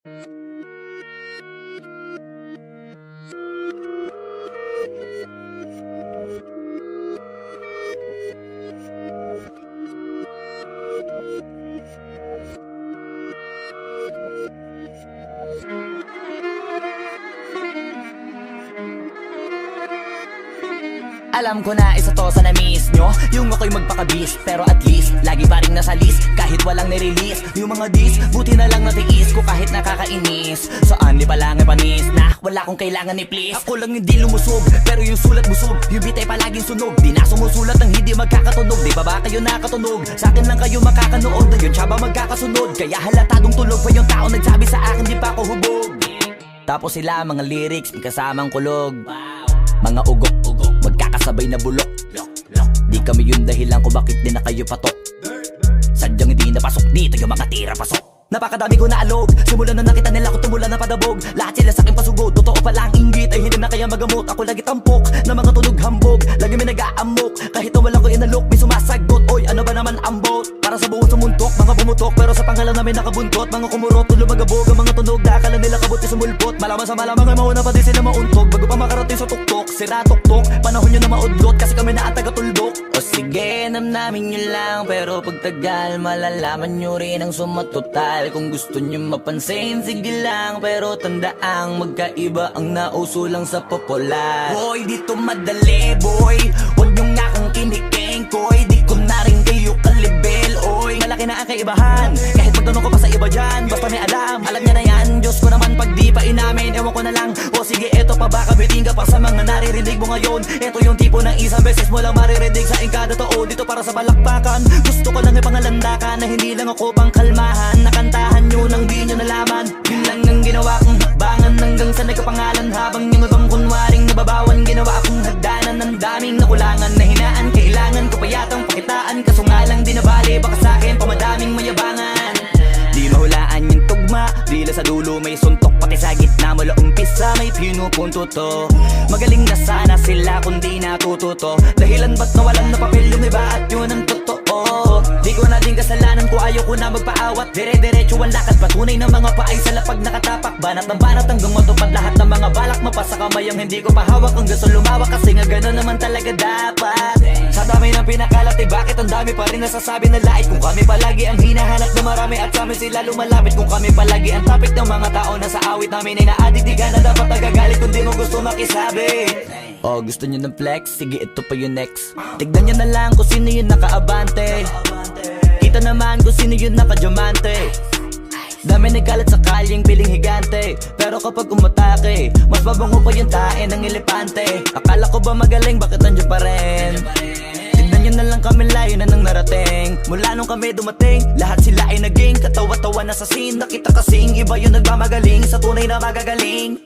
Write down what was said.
Alam ko na isa to sa na-miss nyo, yung ako'y magpakabis. Pero at least, lagi pa rin nasa list kahit walang nirelease. Yung mga dis, buti na lang natiis ko kahit nakakainis. Saan di pa lang panis na wala kong kailangan ni please. Ako lang hindi lumusog, pero yung sulat busog. Yung bitay palaging sunog, di na sumusulat ng hindi magkakatunog. Di ba ba kayo nakatunog? Sa akin lang kayo makakanood, na yun siya ba magkakasunod? Kaya halatadong tulog pa yung tao nagsabi sa akin di pa ako hubog. Tapos sila mga lyrics, may kasamang kulog. Mga ugok-ugok, magkakasabay na bulok. Di kami yung dahilan kung bakit di na kayo patok. Sadyang hindi napasok dito yung mga tira pasok. Napakadami ko na alog, simulan na nakita nila ko tumula na padabog. Lahat sila sa akin pasugod, totoo pala ang inggit ay hindi na kaya magamot. Ako lagi tampok, na mga tunog hambog. Lagi may nag-aamok, kahit na wala ko inalok. May sumasagot, oy ano ba naman ang bot? Para sa buong sumuntok, mga bumutok, pero sa pangalan namin nakabuntot. Mga kumurot, tulo magabog, ang mga tunog na akala nila kabuti sumulpot. Malaman sa malamang ay mauna pa din sila mauntog. Bago pa makarating sa tuktok, sira tuktok. Panahon nyo na maudlot, kasi kami na ang taga-tuldok. O sige, namnamin nyo lang, pero pagtagal malalaman nyo rin ang sumatotal. Kung gusto nyo mapansin, sige lang, pero tandaang magkaiba ang nauso lang sa popular. Boy, dito madali, boy, huwag nyo nga akong kiniking, koy. Di ko na rin kayo kalibel, oy. Malaki na ang kaibahan, kahit magtanong ko pa sa iba dyan. Basta may alam niya na yan. Diyos ko naman pag di pa inamin, ewan ko na lang. O sige, eto pa ba, kabiting ka pa sa mga naririnig mo ngayon. Eto yung tipo ng isang beses mo lang maririnig sa kada tao. Dito para sa balakbakan, gusto ko lang ipangalandakan na hindi lang ako pang kalmahan. Nakantahan nyo nang di nyo nalaman, yun lang ang ginawa kong hakbangan. Hanggang sa nagkapangalan, habang yung ibang kunwaring nababawan. Ginawa akong hagdanan ng daming nakulangan na hinaan. Kailangan ko pa yatang pakitaan, kaso nga lang di nabali. Baka sa akin pamadaming mayabangan. Di mahulaan yung tugma, dila sa dulo may suntok. Pati sa gitna mula umpisa may pinupunto to. Magaling na sana sila kung di natututo. Dahilan ba't nawalan na papel yung iba at yun ang totoo. Di ko na din kasalanan ko, ayaw ko na magpaawat. Dire-diretso ang lakad, patunay ng mga paay sa lapag nakatapak. Banat ng banat hanggang matupad lahat ng mga balak. Mapasa kamay ang hindi ko pahawak hanggang sa lumawak. Kasi nga gano'n naman talaga dapat. Sa dami ng pinakalat eh bakit ang dami pa rin nasasabi na lait. Kung kami palagi ang hinahanap na marami at sa amin sila lumalapit. Kung kami palagi ang topic ng mga tao na sa awit namin ay naadiktigan na dapat nagagalit kung di mo gusto makisabi. Oh, gusto nyo ng flex? Sige, ito pa yung next. Tignan nyo na lang kung sino yung nakaabante. Kita naman kung sino yung nakadiamante. Dami nagkalat sa kalyeng piling higante, pero kapag umatake, mas mabango pa yung tae ng elepante. Akala ko ba magaling, bakit nandiyan pa rin? Tignan nyo na lang kami, layo na nang narating. Mula nung kami dumating, lahat sila ay naging katawa-tawa na sa scene. Nakita kasing iba yung nagmamagaling sa tunay na magagaling.